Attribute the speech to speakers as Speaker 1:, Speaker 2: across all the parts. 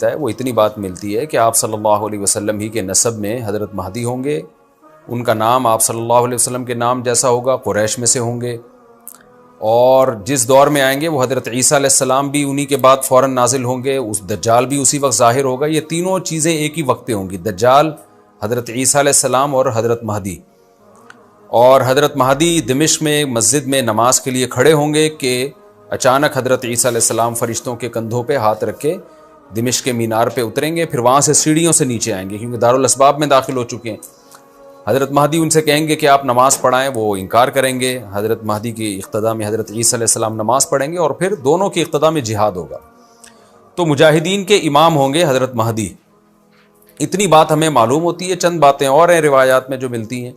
Speaker 1: ملتا ہے وہ اتنی بات ملتی ہے کہ آپ صلی اللہ علیہ وسلم ہی کے نسب میں حضرت مہدی ہوں گے، ان کا نام آپ صلی اللہ علیہ وسلم کے نام جیسا ہوگا، قریش میں سے ہوں گے، اور جس دور میں آئیں گے وہ حضرت عیسیٰ علیہ السلام بھی انہی کے بعد فوراً نازل ہوں گے، اس دجال بھی اسی وقت ظاہر ہوگا۔ یہ تینوں چیزیں ایک ہی وقت پہ ہوں گی، دجال، حضرت عیسیٰ علیہ السلام اور حضرت مہدی۔ اور حضرت مہدی دمشق میں مسجد میں نماز کے لیے کھڑے ہوں گے کہ اچانک حضرت عیسیٰ علیہ السلام فرشتوں کے کندھوں پہ ہاتھ رکھ کے دمشق کے مینار پہ اتریں گے، پھر وہاں سے سیڑھیوں سے نیچے آئیں گے کیونکہ دارالاسباب میں داخل ہو چکے ہیں۔ حضرت مہدی ان سے کہیں گے کہ آپ نماز پڑھائیں، وہ انکار کریں گے۔ حضرت مہدی کی اقتداء میں حضرت عیسیٰ علیہ السلام نماز پڑھیں گے اور پھر دونوں کی اقتداء میں جہاد ہوگا۔ تو مجاہدین کے امام ہوں گے حضرت مہدی۔ اتنی بات ہمیں معلوم ہوتی ہے، چند باتیں اور ہیں روایات میں جو ملتی ہیں۔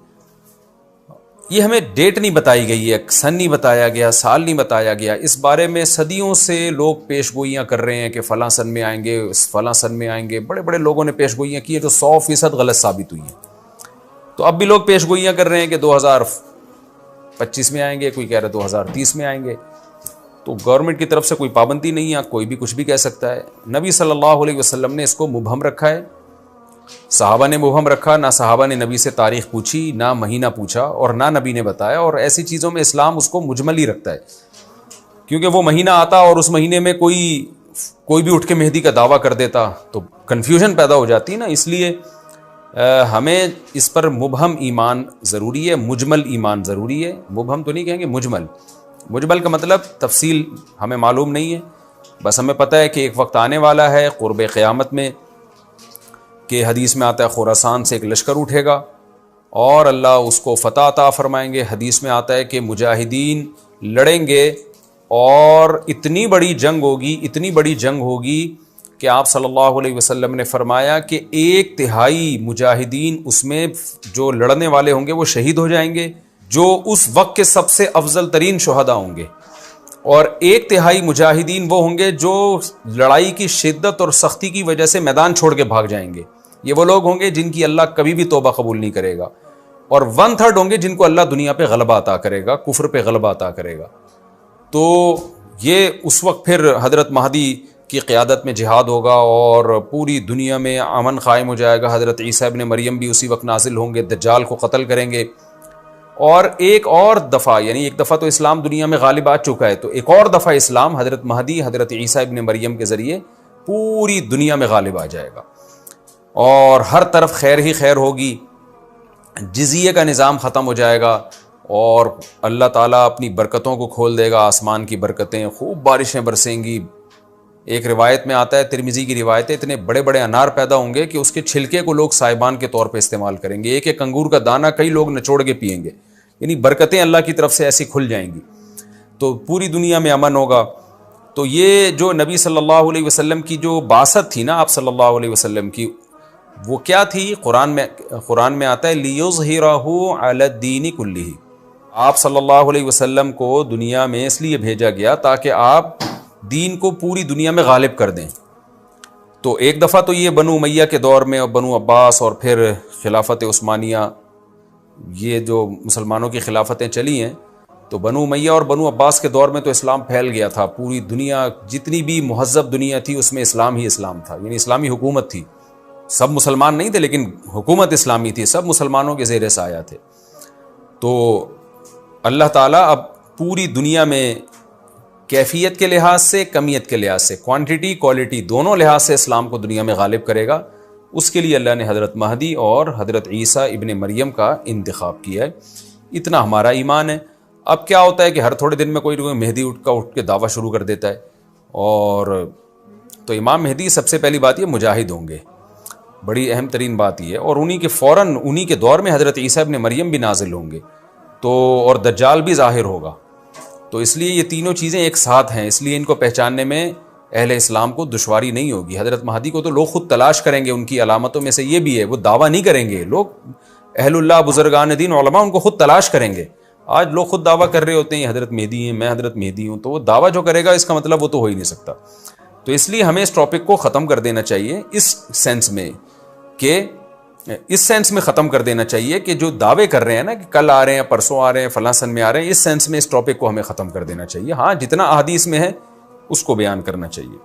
Speaker 1: یہ ہمیں ڈیٹ نہیں بتائی گئی ہے، سن نہیں بتایا گیا، سال نہیں بتایا گیا۔ اس بارے میں صدیوں سے لوگ پیش گوئیاں کر رہے ہیں کہ فلاں سن میں آئیں گے، فلاں سن میں آئیں گے۔ بڑے بڑے لوگوں نے پیش گوئیاں کی ہیں جو 100% غلط ثابت ہوئی ہیں۔ تو اب بھی لوگ پیش گوئیاں کر رہے ہیں کہ 2025 میں آئیں گے، کوئی کہہ رہا ہے 2030 میں آئیں گے۔ تو گورنمنٹ کی طرف سے کوئی پابندی نہیں ہے، کوئی بھی کچھ بھی کہہ سکتا ہے۔ نبی صلی اللہ علیہ وسلم نے اس کو مبہم رکھا ہے، صحابہ نے مبہم رکھا، نہ صحابہ نے نبی سے تاریخ پوچھی، نہ مہینہ پوچھا، اور نہ نبی نے بتایا۔ اور ایسی چیزوں میں اسلام اس کو مجمل ہی رکھتا ہے، کیونکہ وہ مہینہ آتا اور اس مہینے میں کوئی بھی اٹھ کے مہدی کا دعویٰ کر دیتا تو کنفیوژن پیدا ہو جاتی ہے نا۔ اس لیے ہمیں اس پر مبہم ایمان ضروری ہے، مجمل ایمان ضروری ہے۔ مبہم تو نہیں کہیں گے، مجمل کا مطلب تفصیل ہمیں معلوم نہیں ہے، بس ہمیں پتہ ہے کہ ایک وقت آنے والا ہے قرب قیامت میں کہ حدیث میں آتا ہے خراسان سے ایک لشکر اٹھے گا اور اللہ اس کو فتح عطا فرمائیں گے۔ حدیث میں آتا ہے کہ مجاہدین لڑیں گے اور اتنی بڑی جنگ ہوگی کہ آپ صلی اللہ علیہ وسلم نے فرمایا کہ 1/3 مجاہدین اس میں جو لڑنے والے ہوں گے وہ شہید ہو جائیں گے، جو اس وقت کے سب سے افضل ترین شہداء ہوں گے، اور 1/3 مجاہدین وہ ہوں گے جو لڑائی کی شدت اور سختی کی وجہ سے میدان چھوڑ کے بھاگ جائیں گے۔ یہ وہ لوگ ہوں گے جن کی اللہ کبھی بھی توبہ قبول نہیں کرے گا، اور 1/3 ہوں گے جن کو اللہ دنیا پہ غلبہ عطا کرے گا، کفر پہ غلبہ عطا کرے گا۔ تو یہ اس وقت پھر حضرت مہدی کی قیادت میں جہاد ہوگا اور پوری دنیا میں امن قائم ہو جائے گا۔ حضرت عیسیٰ ابن مریم بھی اسی وقت نازل ہوں گے، دجال کو قتل کریں گے، اور ایک اور دفعہ، یعنی ایک دفعہ تو اسلام دنیا میں غالب آ چکا ہے، تو ایک اور دفعہ اسلام حضرت مہدی حضرت عیسیٰ ابن مریم کے ذریعے پوری دنیا میں غالب آ جائے گا، اور ہر طرف خیر ہی خیر ہوگی، جزیے کا نظام ختم ہو جائے گا، اور اللہ تعالیٰ اپنی برکتوں کو کھول دے گا، آسمان کی برکتیں، خوب بارشیں برسیں گی۔ ایک روایت میں آتا ہے، ترمذی کی روایت ہے، اتنے بڑے بڑے انار پیدا ہوں گے کہ اس کے چھلکے کو لوگ سائبان کے طور پہ استعمال کریں گے، ایک ایک انگور کا دانہ کئی لوگ نچوڑ کے پئیں گے، یعنی برکتیں اللہ کی طرف سے ایسی کھل جائیں گی، تو پوری دنیا میں امن ہوگا۔ تو یہ جو نبی صلی اللہ علیہ وسلم کی جو بعثت تھی نا، آپ صلی اللہ علیہ وسلم کی، وہ کیا تھی؟ قرآن میں آتا ہے لِيُظْهِرَهُ عَلَى الدِّينِ كُلِّهِ، آپ صلی اللہ علیہ وسلم کو دنیا میں اس لیے بھیجا گیا تاکہ آپ دین کو پوری دنیا میں غالب کر دیں۔ تو ایک دفعہ تو یہ بنو امیہ کے دور میں، اور بنو عباس، اور پھر خلافت عثمانیہ، یہ جو مسلمانوں کی خلافتیں چلی ہیں، تو بنو امیہ اور بنو عباس کے دور میں تو اسلام پھیل گیا تھا، پوری دنیا جتنی بھی مہذب دنیا تھی اس میں اسلام ہی اسلام تھا، یعنی اسلامی حکومت تھی، سب مسلمان نہیں تھے لیکن حکومت اسلامی تھی، سب مسلمانوں کے زیر سایہ تھے۔ تو اللہ تعالیٰ اب پوری دنیا میں کیفیت کے لحاظ سے، کمیت کے لحاظ سے، کوانٹٹی کوالٹی دونوں لحاظ سے اسلام کو دنیا میں غالب کرے گا۔ اس کے لیے اللہ نے حضرت مہدی اور حضرت عیسیٰ ابن مریم کا انتخاب کیا ہے۔ اتنا ہمارا ایمان ہے۔ اب کیا ہوتا ہے کہ ہر تھوڑے دن میں کوئی مہدی اٹھ کے دعویٰ شروع کر دیتا ہے، اور تو امام مہدی سب سے پہلی بات یہ مجاہد ہوں گے، بڑی اہم ترین بات یہ ہے، اور انہی کے دور میں حضرت عیسیٰ ابن مریم بھی نازل ہوں گے، تو اور دجال بھی ظاہر ہوگا۔ تو اس لیے یہ تینوں چیزیں ایک ساتھ ہیں، اس لیے ان کو پہچاننے میں اہل اسلام کو دشواری نہیں ہوگی۔ حضرت مہدی کو تو لوگ خود تلاش کریں گے، ان کی علامتوں میں سے یہ بھی ہے، وہ دعویٰ نہیں کریں گے، لوگ اہل اللہ، بزرگان دین، علماء ان کو خود تلاش کریں گے۔ آج لوگ خود دعویٰ کر رہے ہوتے ہیں یہ حضرت مہدی ہیں، میں حضرت مہدی ہوں، تو وہ دعویٰ جو کرے گا اس کا مطلب وہ تو ہو ہی نہیں سکتا۔ تو اس لیے ہمیں اس ٹاپک کو ختم کر دینا چاہیے، اس سینس میں ختم کر دینا چاہیے کہ جو دعوے کر رہے ہیں نا کہ کل آ رہے ہیں، پرسوں آ رہے ہیں، فلاں سن میں آ رہے ہیں، اس سینس میں اس ٹاپک کو ہمیں ختم کر دینا چاہیے۔ ہاں، جتنا احادیث میں ہے اس کو بیان کرنا چاہیے۔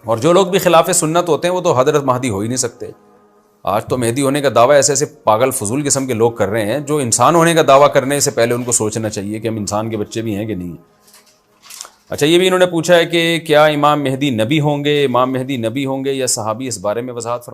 Speaker 1: اور جو لوگ بھی خلاف سنت ہوتے ہیں وہ تو حضرت مہدی ہو ہی نہیں سکتے. آج تو مہدی ہونے کا دعویٰ ایسے ایسے پاگل فضول قسم کے لوگ کر رہے ہیں جو انسان ہونے کا دعویٰ کرنے سے پہلے ان کو سوچنا چاہیے کہ ہم انسان کے بچے بھی ہیں کہ نہیں. اچھا یہ بھی انہوں نے پوچھا ہے کہ کیا امام مہدی نبی ہوں گے، امام مہدی نبی ہوں گے یا صحابی، اس بارے میں وضاحت